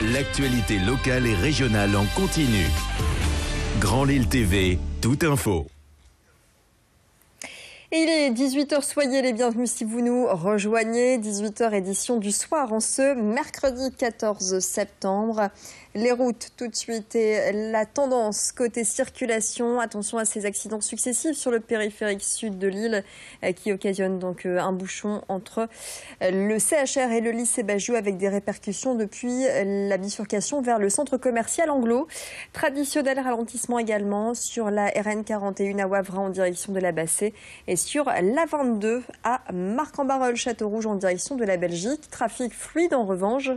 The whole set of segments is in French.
L'actualité locale et régionale en continu. Grand Lille TV, toute info. Et il est 18h, soyez les bienvenus si vous nous rejoignez. 18h édition du soir en ce mercredi 14 septembre. Les routes tout de suite et la tendance côté circulation. Attention à ces accidents successifs sur le périphérique sud de Lille qui occasionnent donc un bouchon entre le CHR et le lycée Bajou avec des répercussions depuis la bifurcation vers le centre commercial Anglo. Traditionnel ralentissement également sur la RN 41 à Wavrin en direction de la Bassée et sur la 22 à Marc-en-Barœul-Château-Rouge en direction de la Belgique. Trafic fluide en revanche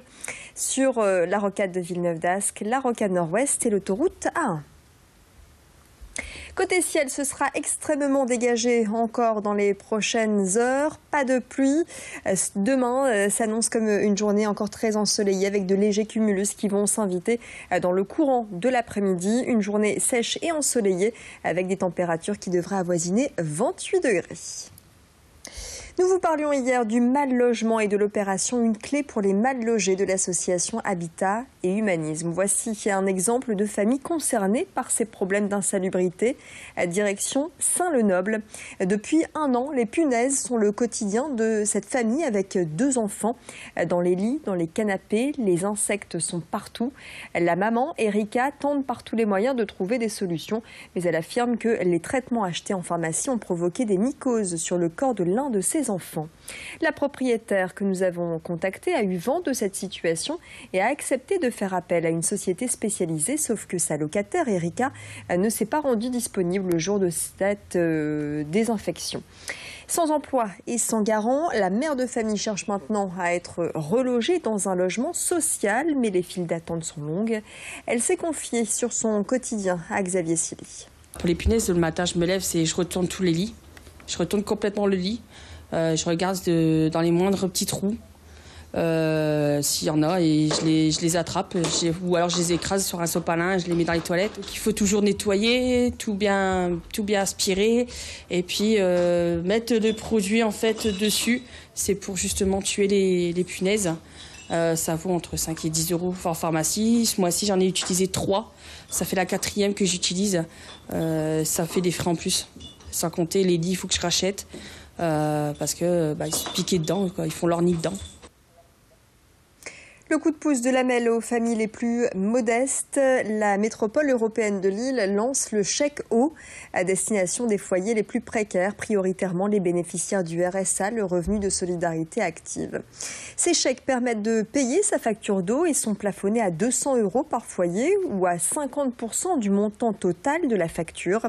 sur la rocade de Villeneuve d'Ascq, la rocade nord-ouest et l'autoroute A1. Côté ciel, ce sera extrêmement dégagé encore dans les prochaines heures. Pas de pluie. Demain s'annonce comme une journée encore très ensoleillée avec de légers cumulus qui vont s'inviter dans le courant de l'après-midi. Une journée sèche et ensoleillée avec des températures qui devraient avoisiner 28 degrés. Nous vous parlions hier du mal logement et de l'opération Une clé pour les mal logés de l'association Habitat et Humanisme. Voici un exemple de famille concernée par ces problèmes d'insalubrité. Direction Saint-Lenoble. Depuis un an, les punaises sont le quotidien de cette famille avec 2 enfants. Dans les lits, dans les canapés, les insectes sont partout. La maman, Erika, tente par tous les moyens de trouver des solutions, mais elle affirme que les traitements achetés en pharmacie ont provoqué des mycoses sur le corps de l'un de ses enfants. La propriétaire que nous avons contactée a eu vent de cette situation et a accepté de faire appel à une société spécialisée, sauf que sa locataire, Erika, ne s'est pas rendue disponible le jour de cette désinfection. Sans emploi et sans garant, la mère de famille cherche maintenant à être relogée dans un logement social, mais les files d'attente sont longues. Elle s'est confiée sur son quotidien à Xavier Silly. Pour les punaises, le matin, je me lève, je retourne tous les lits. Je retourne complètement le lit. Je regarde dans les moindres petits trous s'il y en a et je les attrape ou alors je les écrase sur un sopalin, je les mets dans les toilettes. Donc, il faut toujours nettoyer, tout bien aspirer et puis mettre le produit en fait dessus. C'est pour justement tuer les punaises. Ça vaut entre 5 et 10 euros en pharmacie. Ce mois-ci, j'en ai utilisé 3. Ça fait la 4e que j'utilise. Ça fait des frais en plus. Sans compter les lits, il faut que je rachète. Parce que ils se piquent dedans, quoi. Ils font leur nid dedans. Le coup de pouce de Lamel aux familles les plus modestes. La métropole européenne de Lille lance le chèque eau à destination des foyers les plus précaires, prioritairement les bénéficiaires du RSA, le revenu de solidarité active. Ces chèques permettent de payer sa facture d'eau et sont plafonnés à 200 euros par foyer ou à 50% du montant total de la facture.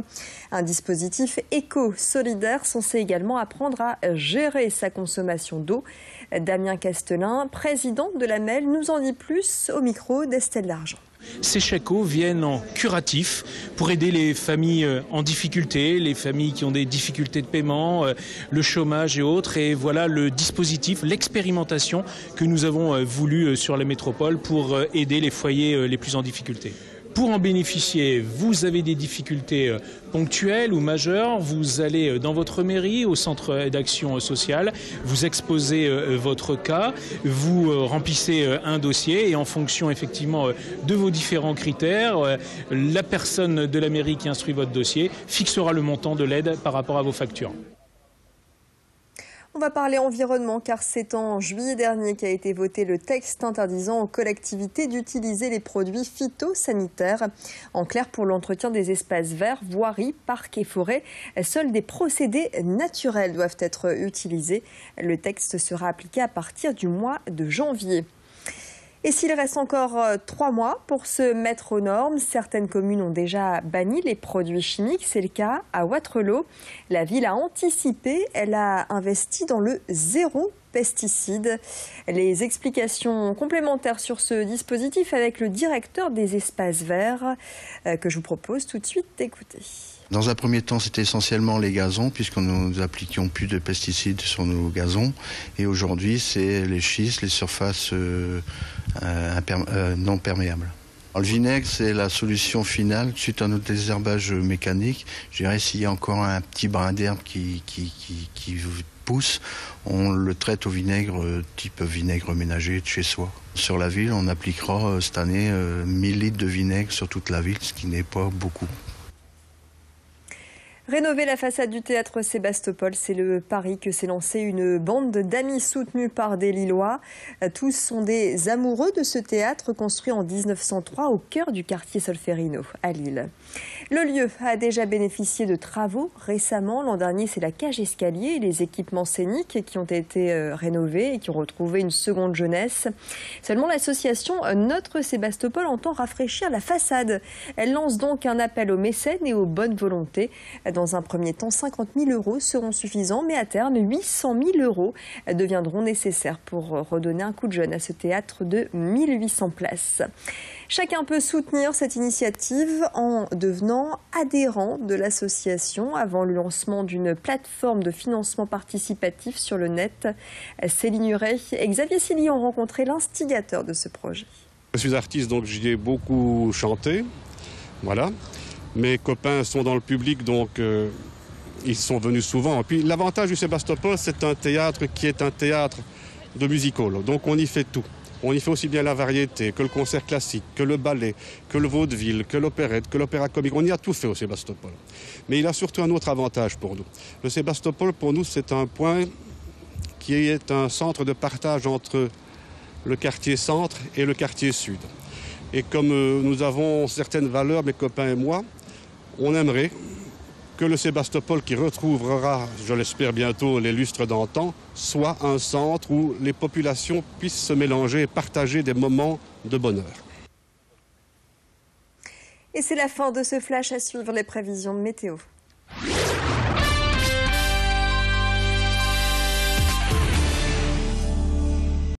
Un dispositif éco-solidaire censé également apprendre à gérer sa consommation d'eau. Damien Castelin, président de Lamel, nous en dit plus au micro d'Estelle Largent. Ces chèques eau viennent en curatif pour aider les familles en difficulté, les familles qui ont des difficultés de paiement, le chômage et autres. Et voilà le dispositif, l'expérimentation que nous avons voulu sur la métropole pour aider les foyers les plus en difficulté. Pour en bénéficier, vous avez des difficultés ponctuelles ou majeures, vous allez dans votre mairie, au centre d'action sociale, vous exposez votre cas, vous remplissez un dossier et en fonction effectivement de vos différents critères, la personne de la mairie qui instruit votre dossier fixera le montant de l'aide par rapport à vos factures. On va parler environnement car c'est en juillet dernier qu'a été voté le texte interdisant aux collectivités d'utiliser les produits phytosanitaires. En clair, pour l'entretien des espaces verts, voiries, parcs et forêts, seuls des procédés naturels doivent être utilisés. Le texte sera appliqué à partir du mois de janvier. Et s'il reste encore 3 mois pour se mettre aux normes, certaines communes ont déjà banni les produits chimiques. C'est le cas à Wattrelos. La ville a anticipé, elle a investi dans le 0 pesticides. Les explications complémentaires sur ce dispositif avec le directeur des espaces verts que je vous propose tout de suite d'écouter. Dans un premier temps, c'était essentiellement les gazons, puisque nous appliquions plus de pesticides sur nos gazons. Et aujourd'hui, c'est les schistes, les surfaces non perméables. Alors, le vinaigre, c'est la solution finale suite à notre désherbage mécanique. Je dirais s'il y a encore un petit brin d'herbe qui pousse, on le traite au vinaigre, type vinaigre ménager de chez soi. Sur la ville, on appliquera cette année 1000 litres de vinaigre sur toute la ville, ce qui n'est pas beaucoup. Rénover la façade du théâtre Sébastopol, c'est le pari que s'est lancé une bande d'amis soutenus par des Lillois. Tous sont des amoureux de ce théâtre construit en 1903 au cœur du quartier Solferino à Lille. Le lieu a déjà bénéficié de travaux récemment. L'an dernier, c'est la cage escalier et les équipements scéniques qui ont été rénovés et qui ont retrouvé une seconde jeunesse. Seulement, l'association Notre Sébastopol entend rafraîchir la façade. Elle lance donc un appel aux mécènes et aux bonnes volontés. Dans un premier temps, 50 000 € seront suffisants, mais à terme, 800 000 € deviendront nécessaires pour redonner un coup de jeune à ce théâtre de 1800 places. Chacun peut soutenir cette initiative en devenant adhérent de l'association avant le lancement d'une plateforme de financement participatif sur le net. Céline Huret et Xavier Silly ont rencontré l'instigateur de ce projet. Je suis artiste, donc j'y ai beaucoup chanté. Voilà. Mes copains sont dans le public, donc ils sont venus souvent. Et puis l'avantage du Sébastopol, c'est un théâtre qui est un théâtre de music-hall. Donc on y fait tout. On y fait aussi bien la variété, que le concert classique, que le ballet, que le vaudeville, que l'opérette, que l'opéra comique. On y a tout fait au Sébastopol. Mais il a surtout un autre avantage pour nous. Le Sébastopol, pour nous, c'est un point qui est un centre de partage entre le quartier centre et le quartier sud. Et comme nous avons certaines valeurs, mes copains et moi, on aimerait que le Sébastopol, qui retrouvera, je l'espère bientôt, les lustres d'antan, soit un centre où les populations puissent se mélanger et partager des moments de bonheur. Et c'est la fin de ce flash. À suivre les prévisions de météo.